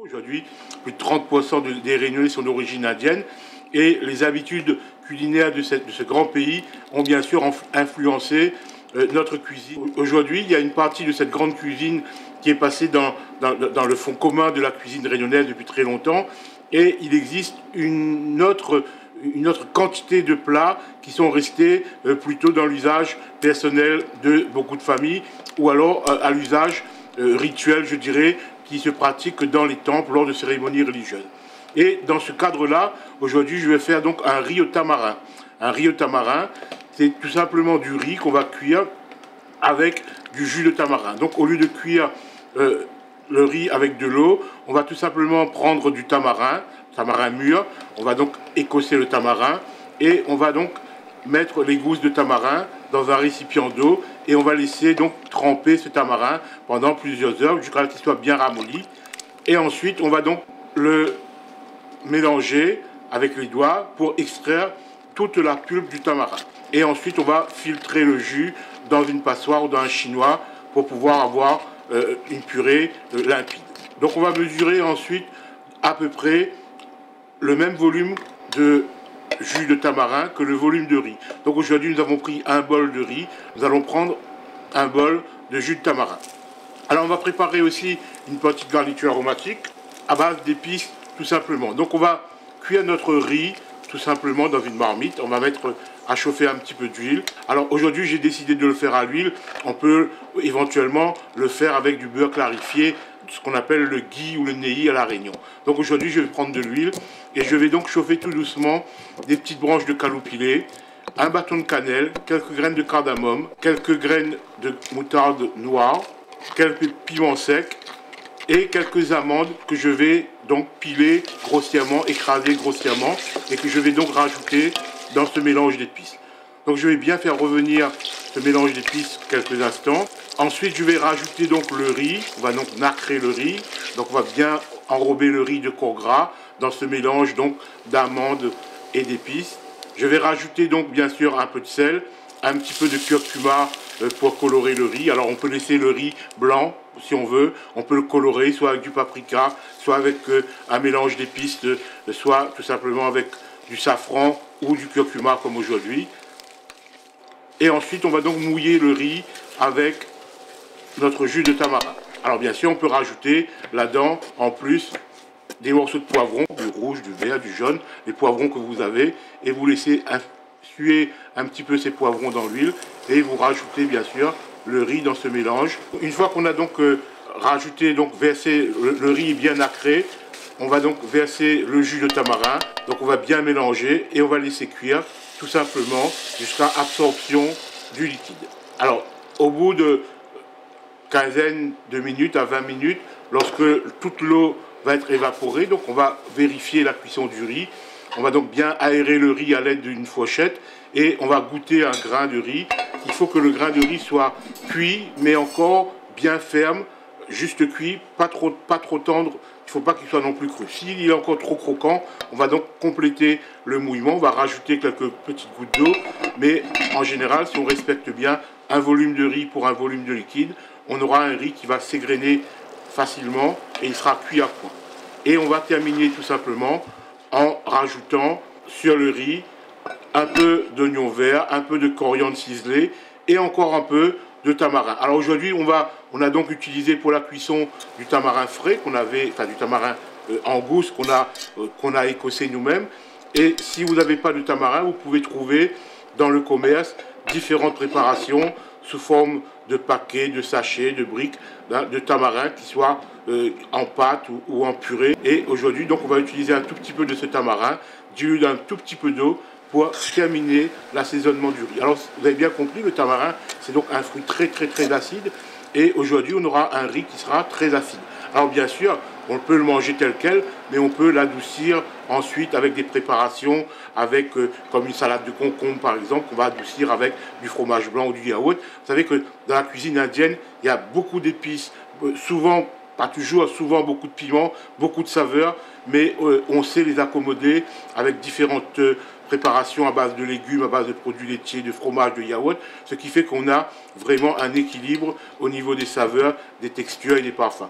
Aujourd'hui, plus de 30% des Réunionnais sont d'origine indienne et les habitudes culinaires de ce grand pays ont bien sûr influencé notre cuisine. Aujourd'hui, il y a une partie de cette grande cuisine qui est passée dans le fond commun de la cuisine réunionnaise depuis très longtemps et il existe une autre quantité de plats qui sont restés plutôt dans l'usage personnel de beaucoup de familles ou alors à l'usage rituel, je dirais, qui se pratique dans les temples lors de cérémonies religieuses. Et dans ce cadre-là, aujourd'hui, je vais faire donc un riz au tamarin. Un riz au tamarin, c'est tout simplement du riz qu'on va cuire avec du jus de tamarin. Donc au lieu de cuire le riz avec de l'eau, on va tout simplement prendre du tamarin mûr, on va donc écosser le tamarin et on va donc mettre les gousses de tamarin dans un récipient d'eau et on va laisser donc tremper ce tamarin pendant plusieurs heures jusqu'à ce qu'il soit bien ramolli. Et ensuite, on va donc le mélanger avec les doigts pour extraire toute la pulpe du tamarin. Et ensuite, on va filtrer le jus dans une passoire ou dans un chinois pour pouvoir avoir une purée limpide. Donc on va mesurer ensuite à peu près le même volume de jus de tamarin que le volume de riz. Donc aujourd'hui, nous avons pris un bol de riz, nous allons prendre un bol de jus de tamarin. Alors on va préparer aussi une petite garniture aromatique à base d'épices tout simplement. Donc on va cuire notre riz tout simplement dans une marmite. On va mettre à chauffer un petit peu d'huile. Alors aujourd'hui, j'ai décidé de le faire à l'huile. On peut éventuellement le faire avec du beurre clarifié, ce qu'on appelle le ghee ou le nehi à la Réunion. Donc aujourd'hui, je vais prendre de l'huile et je vais donc chauffer tout doucement des petites branches de caloupilé, un bâton de cannelle, quelques graines de cardamome, quelques graines de moutarde noire, quelques piments secs et quelques amandes que je vais donc piler grossièrement, écraser grossièrement et que je vais donc rajouter dans ce mélange d'épices. Donc je vais bien faire revenir ce mélange d'épices quelques instants. Ensuite je vais rajouter donc le riz, on va donc nacrer le riz. Donc on va bien enrober le riz de corps gras dans ce mélange donc d'amandes et d'épices. Je vais rajouter donc bien sûr un peu de sel, un petit peu de curcuma pour colorer le riz. Alors on peut laisser le riz blanc si on veut, on peut le colorer soit avec du paprika, soit avec un mélange d'épices, soit tout simplement avec du safran ou du curcuma comme aujourd'hui. Et ensuite on va donc mouiller le riz avec notre jus de tamarin. Alors bien sûr on peut rajouter là-dedans en plus des morceaux de poivron, du rouge, du vert, du jaune, les poivrons que vous avez, et vous laissez suer un petit peu ces poivrons dans l'huile et vous rajoutez bien sûr le riz dans ce mélange. Une fois qu'on a donc rajouté, donc versé, le riz bien nacré, on va donc verser le jus de tamarin, donc on va bien mélanger et on va laisser cuire tout simplement jusqu'à absorption du liquide. Alors au bout de quinzaine de minutes à 20 minutes, lorsque toute l'eau va être évaporée, donc on va vérifier la cuisson du riz. On va donc bien aérer le riz à l'aide d'une fourchette et on va goûter un grain de riz. Il faut que le grain de riz soit cuit mais encore bien ferme, juste cuit, pas trop tendre. Il ne faut pas qu'il soit non plus cru. S'il est encore trop croquant, on va donc compléter le mouillement. On va rajouter quelques petites gouttes d'eau. Mais en général, si on respecte bien un volume de riz pour un volume de liquide, on aura un riz qui va s'égrener facilement et il sera cuit à point. Et on va terminer tout simplement en rajoutant sur le riz un peu d'oignon vert, un peu de coriandre ciselé et encore un peu de tamarin. Alors aujourd'hui, on a donc utilisé pour la cuisson du tamarin frais du tamarin en gousse qu'on a écossé nous-mêmes. Et si vous n'avez pas de tamarin, vous pouvez trouver dans le commerce différentes préparations sous forme de paquets, de sachets, de briques, de tamarin qui soient en pâte ou en purée. Et aujourd'hui, donc, on va utiliser un tout petit peu de ce tamarin, dilué d'un tout petit peu d'eau pour terminer l'assaisonnement du riz. Alors, vous avez bien compris, le tamarin, c'est donc un fruit très acide. Et aujourd'hui, on aura un riz qui sera très acide. Alors, bien sûr, on peut le manger tel quel, mais on peut l'adoucir ensuite avec des préparations, avec comme une salade de concombre par exemple, qu'on va adoucir avec du fromage blanc ou du yaourt. Vous savez que dans la cuisine indienne, il y a beaucoup d'épices, souvent, pas toujours, souvent beaucoup de piments, beaucoup de saveurs, mais on sait les accommoder avec différentes préparations à base de légumes, à base de produits laitiers, de fromage, de yaourt, ce qui fait qu'on a vraiment un équilibre au niveau des saveurs, des textures et des parfums.